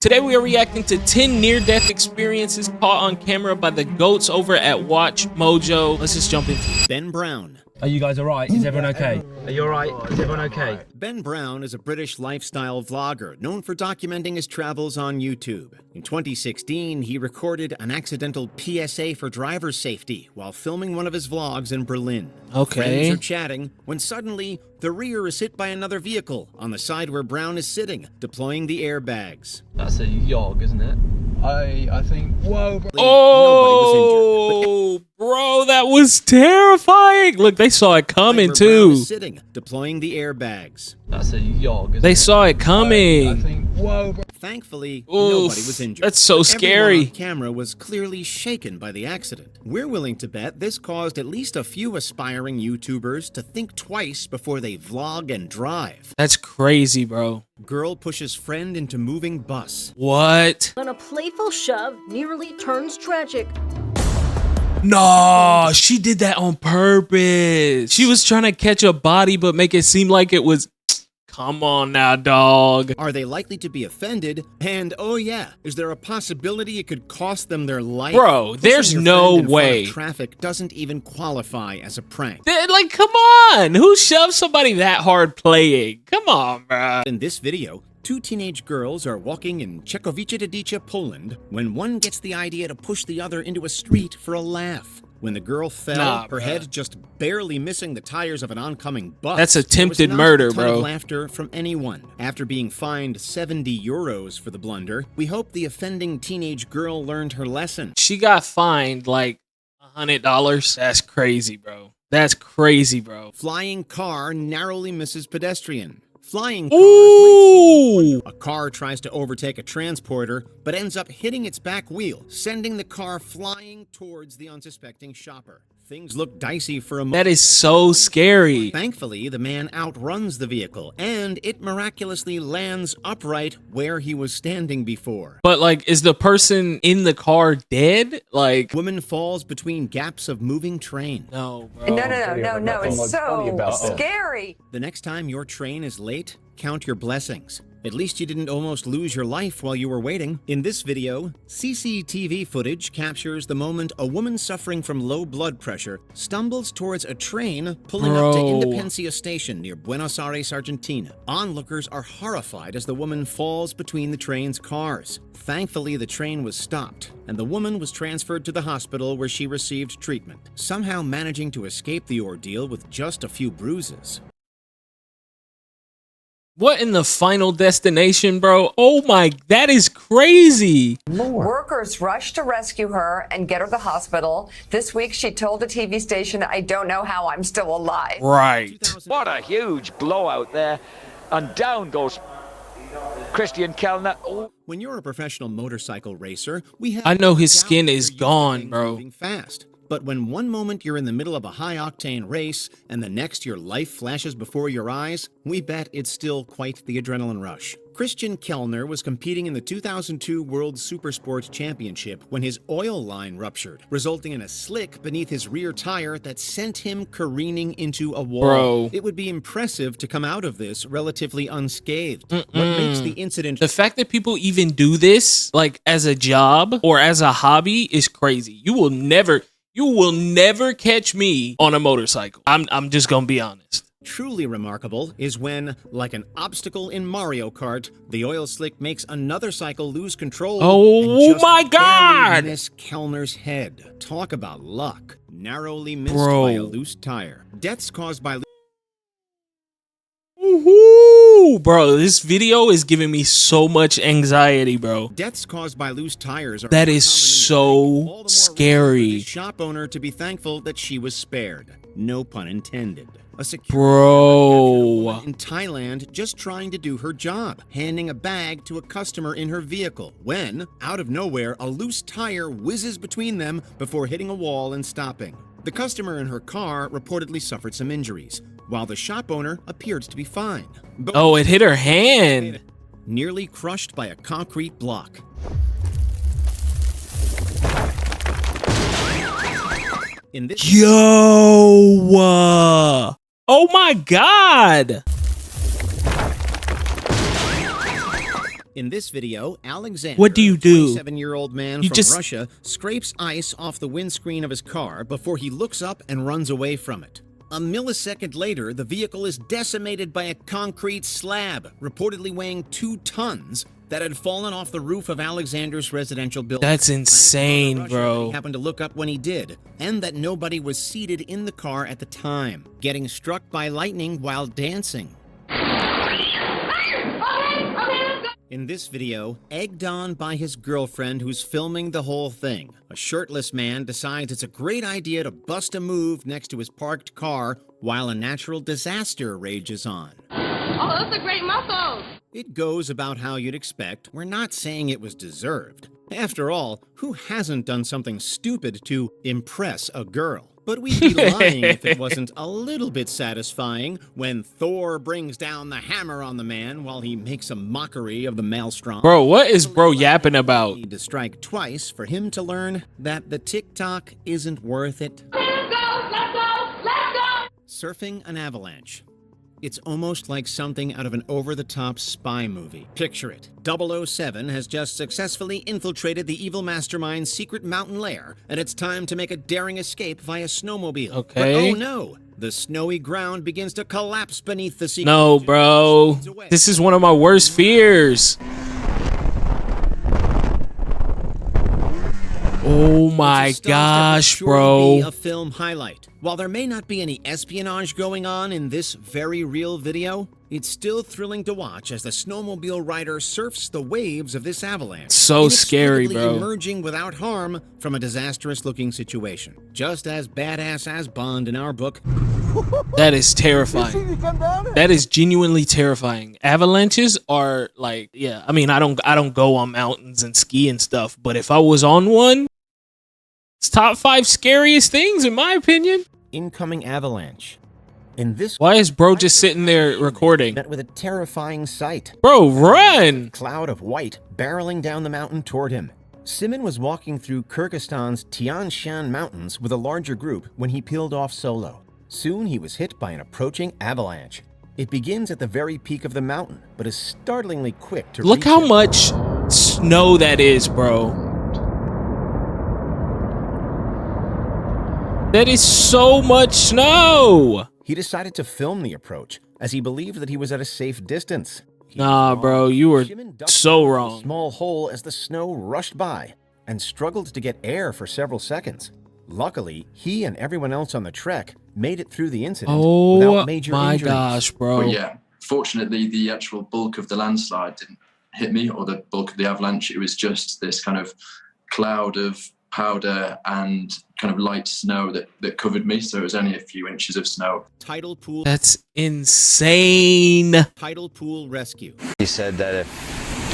Today we are reacting to 10 near-death experiences caught on camera by the goats over at Watch Mojo. Let's just jump into it. Ben Brown. Are you guys alright? Is everyone okay? Are you alright? Is everyone okay? Ben Brown is a British lifestyle vlogger known for documenting his travels on YouTube. In 2016, he recorded an accidental PSA for driver safety while filming one of his vlogs in Berlin. Okay. Friends are chatting when suddenly the rear is hit by another vehicle on the side where Brown is sitting, deploying the airbags. That's a yog, isn't it? I think, whoa, bro. Oh, bro, that was terrifying. Look, they saw it coming too. Sitting, deploying the airbags. That's a yog, isn't They it? saw it coming. I think, whoa, bro. Thankfully, Oof, nobody was injured. that's so Everyone scary. on camera was clearly shaken by the accident. We're willing to bet this caused at least a few aspiring YouTubers to think twice before they vlog and drive. That's crazy, bro. Girl pushes friend into moving bus. What? When a playful shove nearly turns tragic. No, she did that on purpose. She was trying to catch a body but make it seem like it was... Come on now, dog. Are they likely to be offended? And oh yeah, is there a possibility it could cost them their life? Bro, Pushing there's your no friend in front of way. Traffic doesn't even qualify as a prank. Like, come on. Who shoved somebody that hard playing? Come on, bro. In this video, two teenage girls are walking in Czechowice-Dedice, Poland, when one gets the idea to push the other into a street for a laugh. When the girl fell, Nah, her bruh. head just barely missing the tires of an oncoming bus. That's There was attempted not murder, a ton bro. of laughter from anyone. After being fined 70 euros for the blunder, we hope the offending teenage girl learned her lesson. She got fined like $100. That's crazy, bro. That's crazy, bro. Flying car narrowly misses pedestrian. Flying cars Ooh! A car tries to overtake a transporter, but ends up hitting its back wheel, sending the car flying towards the unsuspecting shopper. Things look dicey for a moment. That is so scary. Thankfully, the man outruns the vehicle, and it miraculously lands upright where he was standing before. But like, is the person in the car dead? Like, Woman falls between gaps of moving train. no, bro. No. It's so scary. The next time your train is late, count your blessings. At least you didn't almost lose your life while you were waiting. In this video, CCTV footage captures the moment a woman suffering from low blood pressure stumbles towards a train pulling up to Bro. Independencia station near Buenos Aires, Argentina. Onlookers are horrified as the woman falls between the train's cars. Thankfully, the train was stopped, and the woman was transferred to the hospital where she received treatment, somehow managing to escape the ordeal with just a few bruises. What in the Final Destination, bro? Oh my, that is crazy. Workers rushed to rescue her and get her to the hospital. This week, she told the TV station, "I don't know how I'm still alive." Right. What a huge blowout there. And down goes Christian Kellner. Oh. When you're a professional motorcycle racer, we have I know his doubts skin that is you're used to gone, things bro. moving fast. But when one moment you're in the middle of a high-octane race and the next your life flashes before your eyes, we bet it's still quite the adrenaline rush. Christian Kellner was competing in the 2002 World Supersport Championship when his oil line ruptured, resulting in a slick beneath his rear tire that sent him careening into a wall. Bro. It would be impressive to come out of this relatively unscathed. What makes the incident The fact that people even do this, like as a job or as a hobby, is crazy. You will never catch me on a motorcycle. I'm just gonna be honest. truly remarkable is when, like an obstacle in Mario Kart, the oil slick makes another cycle lose control. Oh and just my God! barely miss Kellner's head. Talk about luck. Narrowly missed Bro. by a loose tire. Deaths caused by Woohoo! Bro, this video is giving me so much anxiety, bro. Deaths caused by loose tires are That more is common in the so All the more reason for scary. the shop owner to be thankful that she was spared. No pun intended. A security Bro. in Thailand just trying to do her job, handing a bag to a customer in her vehicle, when, out of nowhere, a loose tire whizzes between them before hitting a wall and stopping. The customer in her car reportedly suffered some injuries, while the shop owner appeared to be fine. Both Oh, it hit her hand. nearly crushed by a concrete block. In this Yo! Oh my God! In this video, Alexander, What do you do? a 27-year-old man You from just- Russia, scrapes ice off the windscreen of his car before he looks up and runs away from it. A millisecond later, the vehicle is decimated by a concrete slab, reportedly weighing 2 tons, that had fallen off the roof of Alexander's residential building. That's insane, Russia, bro. that he happened to look up when he did, and that nobody was seated in the car at the time, getting struck by lightning while dancing. In this video, egged on by his girlfriend who's filming the whole thing, a shirtless man decides it's a great idea to bust a move next to his parked car while a natural disaster rages on. Oh, those are great muscles! It goes about how you'd expect. We're not saying it was deserved. After all, who hasn't done something stupid to impress a girl? But we'd be lying if it wasn't a little bit satisfying when Thor brings down the hammer on the man while he makes a mockery of the maelstrom. Bro, what is bro yapping about? Need to strike twice for him to learn that the TikTok isn't worth it. Let's go! Let's go! Let's go! Surfing an avalanche. It's almost like something out of an over-the-top spy movie. Picture it. 007 has just successfully infiltrated the evil mastermind's secret mountain lair, and it's time to make a daring escape via snowmobile. Okay. But oh no! The snowy ground begins to collapse beneath the secret. No, bro. This is one of my worst fears. Oh my gosh, bro. A film highlight. While there may not be any espionage going on in this very real video, it's still thrilling to watch as the snowmobile rider surfs the waves of this avalanche. So scary, inexplicably bro. Emerging without harm from a disastrous-looking situation. Just as badass as Bond in our book. That is terrifying. That is genuinely terrifying. Avalanches are like, yeah, I mean, I don't go on mountains and ski and stuff, but if I was on one, it's top 5 scariest things in my opinion. Incoming avalanche. In this Why is bro just sitting there recording? met with a terrifying sight. Bro, run! Cloud of white barreling down the mountain toward him. Simon was walking through Kyrgyzstan's Tian Shan Mountains with a larger group when he peeled off solo. Soon he was hit by an approaching avalanche. It begins at the very peak of the mountain, but is startlingly quick to Look reach how him. much snow that is, bro. That is so much snow. He decided to film the approach, as he believed that he was at a safe distance. He Nah, was bro, wrong. you were Shimon ducked so into a wrong. small hole as the snow rushed by, and struggled to get air for several seconds. Luckily, he and everyone else on the trek made it through the incident Oh without major my injuries. gosh, bro. But yeah, fortunately, the actual bulk of the landslide didn't hit me, or the bulk of the avalanche. It was just this kind of cloud of powder and kind of light snow that covered me. So it was only a few inches of snow. Tidal pool. That's insane. Tidal pool rescue. He said that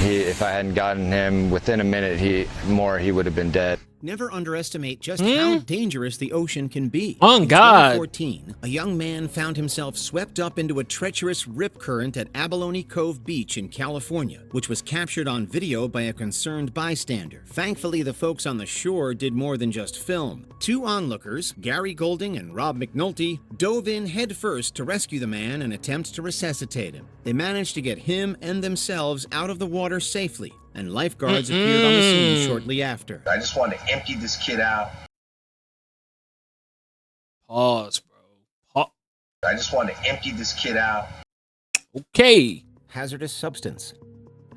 if I hadn't gotten him within a minute, he would have been dead. Never underestimate just how dangerous the ocean can be. Oh, In God. 2014, a young man found himself swept up into a treacherous rip current at Abalone Cove Beach in California, which was captured on video by a concerned bystander. Thankfully, the folks on the shore did more than just film. 2 onlookers, Gary Golding and Rob McNulty, dove in headfirst to rescue the man and attempt to resuscitate him. They managed to get him and themselves out of the water safely, and lifeguards appeared on the scene shortly after. I just wanted to empty this kid out. Pause, bro. I just wanted to empty this kid out. Okay. Hazardous substance.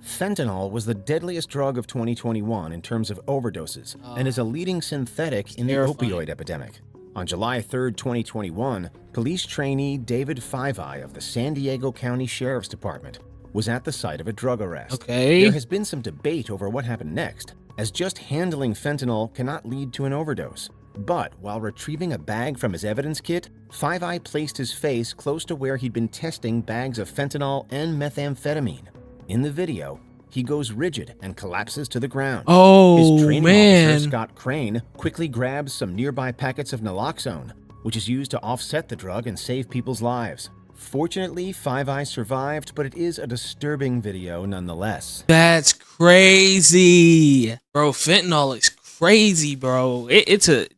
Fentanyl was the deadliest drug of 2021 in terms of overdoses and is a leading synthetic in the terrifying. opioid epidemic. On July 3, 2021, police trainee David Five Eye of the San Diego County Sheriff's Department was at the site of a drug arrest. Okay. There has been some debate over what happened next, as just handling fentanyl cannot lead to an overdose. But while retrieving a bag from his evidence kit, Five Eye placed his face close to where he'd been testing bags of fentanyl and methamphetamine. In the video, he goes rigid and collapses to the ground. Oh, His training man. officer, Scott Crane, quickly grabs some nearby packets of naloxone, which is used to offset the drug and save people's lives. Fortunately, Five Eye survived, but it is a disturbing video nonetheless. That's crazy. Bro, fentanyl is crazy, bro.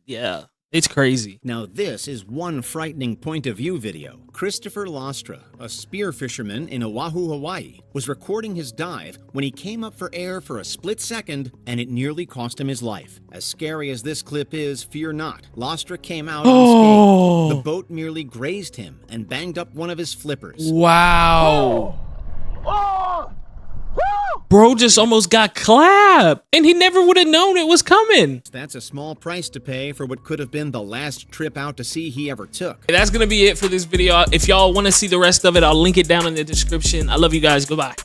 Yeah. It's crazy. Now this is one frightening point of view video. Christopher Lostra, a spear fisherman in Oahu, Hawaii, was recording his dive when he came up for air for a split second and it nearly cost him his life. As scary as this clip is, fear not. Lostra came out unscathed. The boat merely grazed him and banged up one of his flippers. Wow. Bro just almost got clapped, and he never would have known it was coming. That's a small price to pay for what could have been the last trip out to sea he ever took. That's gonna be it for this video. If y'all want to see the rest of it, I'll link it down in the description. I love you guys. Goodbye.